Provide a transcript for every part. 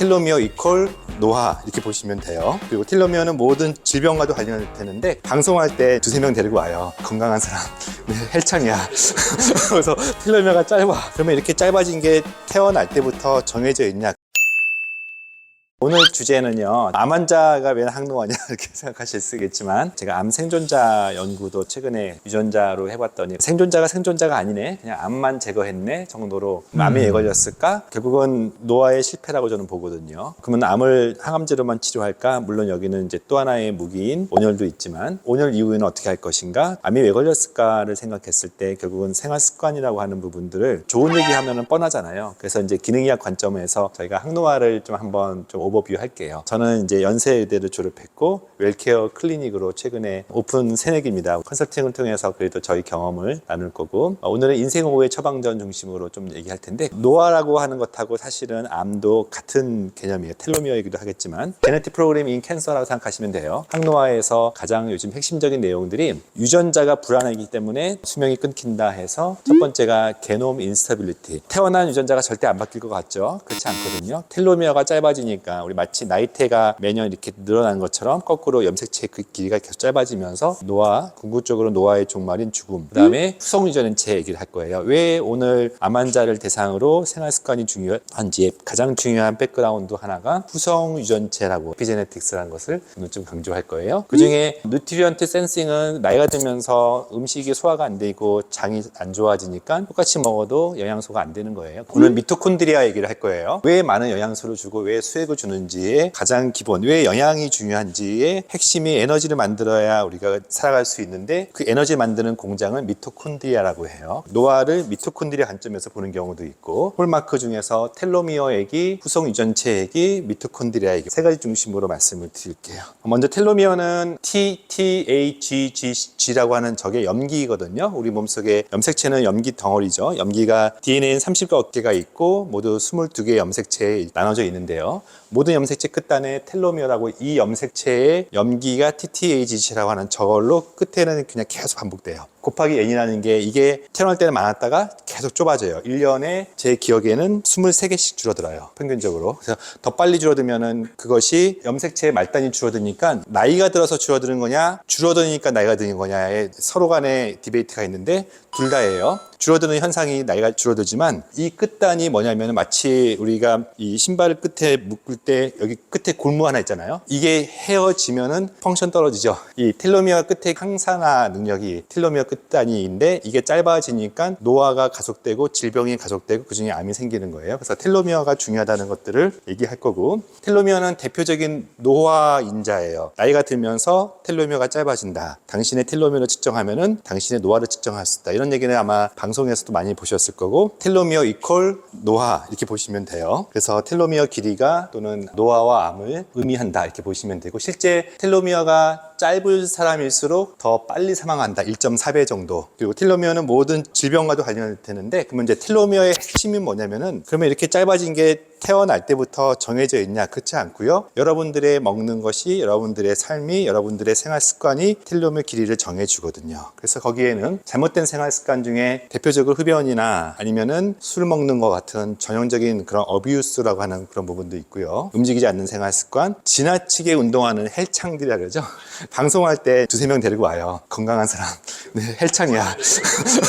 텔로미어 이퀄 노화 이렇게 보시면 돼요. 그리고 텔로미어는 모든 질병과도 관련되는데 방송할 때 두세 명 데리고 와요. 건강한 사람. 네, 헬창이야. 그래서 텔로미어가 짧아. 그러면 이렇게 짧아진 게 태어날 때부터 정해져 있냐? 오늘 주제는요, 암 환자가 왜 항노화냐 이렇게 생각하실 수 있겠지만, 제가 암 생존자 연구도 최근에 유전자로 해봤더니 생존자가 아니네, 그냥 암만 제거했네 정도로 암에 왜 걸렸을까? 결국은 노화의 실패라고 저는 보거든요. 그러면 암을 항암제로만 치료할까? 물론 여기는 이제 또 하나의 무기인 온열도 있지만, 온열 이후에는 어떻게 할 것인가? 암이 왜 걸렸을까를 생각했을 때 결국은 생활 습관이라고 하는 부분들을 좋은 얘기하면은 뻔하잖아요. 그래서 이제 기능의학 관점에서 저희가 항노화를 좀 한번 좀 오버뷰 할게요. 저는 이제 연세의대를 졸업했고 웰케어 클리닉으로 최근에 오픈 새내기입니다. 컨설팅을 통해서 그래도 저희 경험을 나눌 거고, 오늘은 인생호의 처방전 중심으로 좀 얘기할 텐데, 노화라고 하는 것하고 사실은 암도 같은 개념이에요. 텔로미어이기도 하겠지만 제네틱 프로그램 인 캔서라고 생각하시면 돼요. 항노화에서 가장 요즘 핵심적인 내용들이 유전자가 불안하기 때문에 수명이 끊긴다 해서, 첫 번째가 게놈 인스타빌리티. 태어난 유전자가 절대 안 바뀔 것 같죠? 그렇지 않거든요. 텔로미어가 짧아지니까 우리 마치 나이테가 매년 이렇게 늘어나는 것처럼 거꾸로 염색체의 그 길이가 계속 짧아지면서 노화, 궁극적으로 노화의 종말인 죽음, 그 다음에 후성유전체 얘기를 할 거예요. 왜 오늘 암 환자를 대상으로 생활습관이 중요한지 가장 중요한 백그라운드 하나가 후성유전체라고 에피제네틱스라는 것을 오늘 좀 강조할 거예요. 그 중에 뉴트리언트 센싱은 나이가 들면서 음식이 소화가 안 되고 장이 안 좋아지니까 똑같이 먹어도 영양소가 안 되는 거예요. 오늘 미토콘드리아 얘기를 할 거예요. 왜 많은 영양소를 주고 왜 수액을 주는지의 가장 기본, 왜 영양이 중요한지의 핵심이 에너지를 만들어야 우리가 살아갈 수 있는데, 그 에너지 만드는 공장을 미토콘드리아라고 해요. 노화를 미토콘드리아 관점에서 보는 경우도 있고, 홀마크 중에서 텔로미어 얘기, 후성 유전체 얘기, 미토콘드리아 얘기 세 가지 중심으로 말씀을 드릴게요. 먼저 텔로미어는 TTAGG라고 하는 저게 염기거든요. 우리 몸속에 염색체는 염기 덩어리죠. 염기가 DNA는 30개 있고 모두 22개의 염색체에 나눠져 있는데요. 모든 염색체 끝단에 텔로미어라고, 이 염색체의 염기가 TTAGG라고 하는 저걸로 끝에는 그냥 계속 반복돼요. 곱하기 n이라는 게, 이게 태어날 때는 많았다가 계속 좁아져요. 1년에 제 기억에는 23개씩 줄어들어요, 평균적으로. 그래서 더 빨리 줄어들면은 그것이 염색체의 말단이 줄어드니까 나이가 들어서 줄어드는 거냐, 줄어드니까 나이가 드는 거냐에 서로 간에 디베이트가 있는데, 둘 다예요. 줄어드는 현상이 나이가 줄어들지만, 이 끝단이 뭐냐면 마치 우리가 이 신발을 끝에 묶을 때 여기 끝에 골무 하나 있잖아요. 이게 헤어지면은 펑션 떨어지죠. 이 텔로미어 끝에 항산화 능력이 텔로미어 끝단위인데, 이게 짧아지니까 노화가 가속되고 질병이 가속되고 그중에 암이 생기는 거예요. 그래서 텔로미어가 중요하다는 것들을 얘기할 거고, 텔로미어는 대표적인 노화인자예요. 나이가 들면서 텔로미어가 짧아진다, 당신의 텔로미어를 측정하면은 당신의 노화를 측정할 수 있다, 이런 얘기는 아마 방송에서도 많이 보셨을 거고, 텔로미어 이퀄 노화 이렇게 보시면 돼요. 그래서 텔로미어 길이가 또는 노화와 암을 의미한다 이렇게 보시면 되고, 실제 텔로미어가 짧은 사람일수록 더 빨리 사망한다, 1.4배 정도. 그리고 텔로미어는 모든 질병과도 관련되는데, 그러면 이제 텔로미어의 핵심이 뭐냐면은, 그러면 이렇게 짧아진 게 태어날 때부터 정해져 있냐? 그렇지 않고요. 여러분들의 먹는 것이, 여러분들의 삶이, 여러분들의 생활 습관이 텔로미어 길이를 정해주거든요. 그래서 거기에는 잘못된 생활 습관 중에 대표적으로 흡연이나 아니면은 술 먹는 것 같은 전형적인 그런 어뷰스라고 하는 그런 부분도 있고요. 움직이지 않는 생활 습관, 지나치게 운동하는 헬창들이라 그러죠. 방송할 때 두세 명 데리고 와요. 건강한 사람. 네, 헬창이야.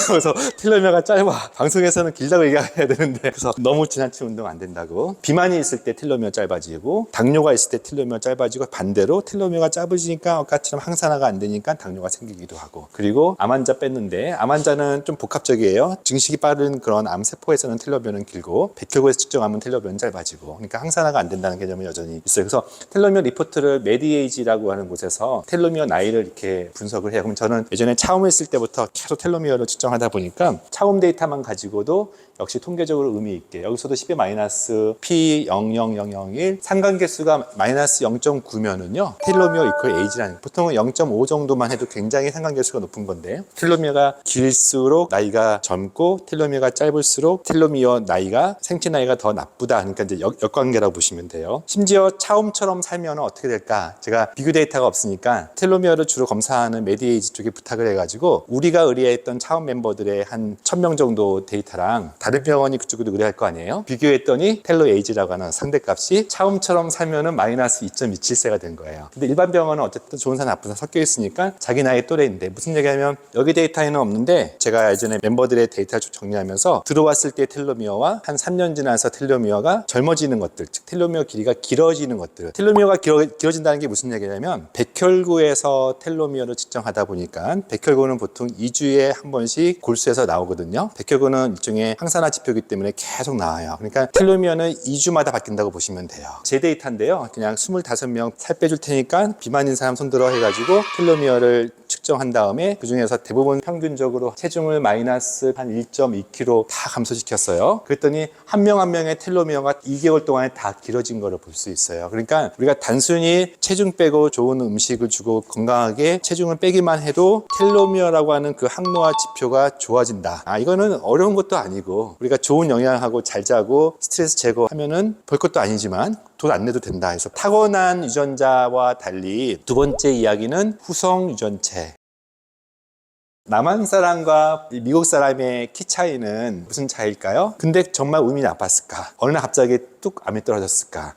그래서 텔로미어가 짧아. 방송에서는 길다고 얘기해야 되는데, 그래서 너무 지나친 운동 안 된다고. 비만이 있을 때 텔로미어 짧아지고, 당뇨가 있을 때 텔로미어 짧아지고, 반대로 텔로미어가 짧아지니까 아까처럼 항산화가 안 되니까 당뇨가 생기기도 하고. 그리고 암 환자 뺐는데, 암 환자는 좀 복합적이에요. 증식이 빠른 그런 암세포에서는 텔로미어는 길고, 백혈구에서 측정하면 텔로미어는 짧아지고, 그러니까 항산화가 안 된다는 개념은 여전히 있어요. 그래서 텔로미어 리포트를 메디에이지라고 하는 곳에서 텔로미어 나이를 이렇게 분석을 해요. 그럼 저는 예전에 차움했을 때부터 계속 텔로미어를 측정하다 보니까 차움 데이터만 가지고도 역시 통계적으로 의미 있게, 여기서도 10의 마이너스 P00001, 상관계수가 마이너스 0.9면은요 텔로미어 이퀄 에이지라는, 보통은 0.5 정도만 해도 굉장히 상관계수가 높은 건데, 텔로미어가 길수록 나이가 젊고 텔로미어가 짧을수록 텔로미어 나이가, 생체 나이가 더 나쁘다. 그러니까 이제 역관계라고 보시면 돼요. 심지어 차움처럼 살면 어떻게 될까? 제가 비교 데이터가 없으니까 텔로미어를 주로 검사하는 메디에이지 쪽에 부탁을 해가지고, 우리가 의뢰했던 차움 멤버들의 한 1000명 정도 데이터랑 다른 병원이 그쪽으로 의뢰할 거 아니에요. 비교했더니 텔로 에이지라고 하는 상대값이 처음처럼 살면은 마이너스 2.27세가 된 거예요. 근데 일반 병원은 어쨌든 좋은 사 나쁜 사 섞여 있으니까 자기 나이 또래인데, 무슨 얘기하면 여기 데이터에는 없는데 제가 예전에 멤버들의 데이터를 쭉 정리하면서 들어왔을 때 텔로미어와 한 3년 지나서 텔로미어가 젊어지는 것들, 즉 텔로미어 길이가 길어지는 것들. 텔로미어가 길어진다는 게 무슨 얘기냐면 백혈구에서 텔로미어를 측정하다 보니까, 백혈구는 보통 2주에 한 번씩 골수에서 나오거든요. 백혈구는 일종의 항산화 지표이기 때문에 계속 나와요. 그러니까 텔로미어는 2주마다 바뀐다고 보시면 돼요. 제 데이터인데요. 그냥 25명 살 빼줄 테니까 비만인 사람 손들어 해가지고 텔로미어를 측정한 다음에 그 중에서 대부분 평균적으로 체중을 마이너스 한 1.2kg 다 감소시켰어요. 그랬더니 한 명 한 명의 텔로미어가 2개월 동안에 다 길어진 거를 볼 수 있어요. 그러니까 우리가 단순히 체중 빼고 좋은 음식을 주고 건강하게 체중을 빼기만 해도 텔로미어라고 하는 그 항노화 지표가 좋아진다. 이거는 어려운 것도 아니고, 우리가 좋은 영양하고 잘 자고 스트레스 제거하면은 볼 것도 아니지만 돈 안 내도 된다 해서, 타고난 유전자와 달리 두 번째 이야기는 후성 유전체. 남한 사람과 미국 사람의 키 차이는 무슨 차이일까요? 근데 정말 운이 나빴을까? 어느 날 갑자기 뚝 암이 떨어졌을까?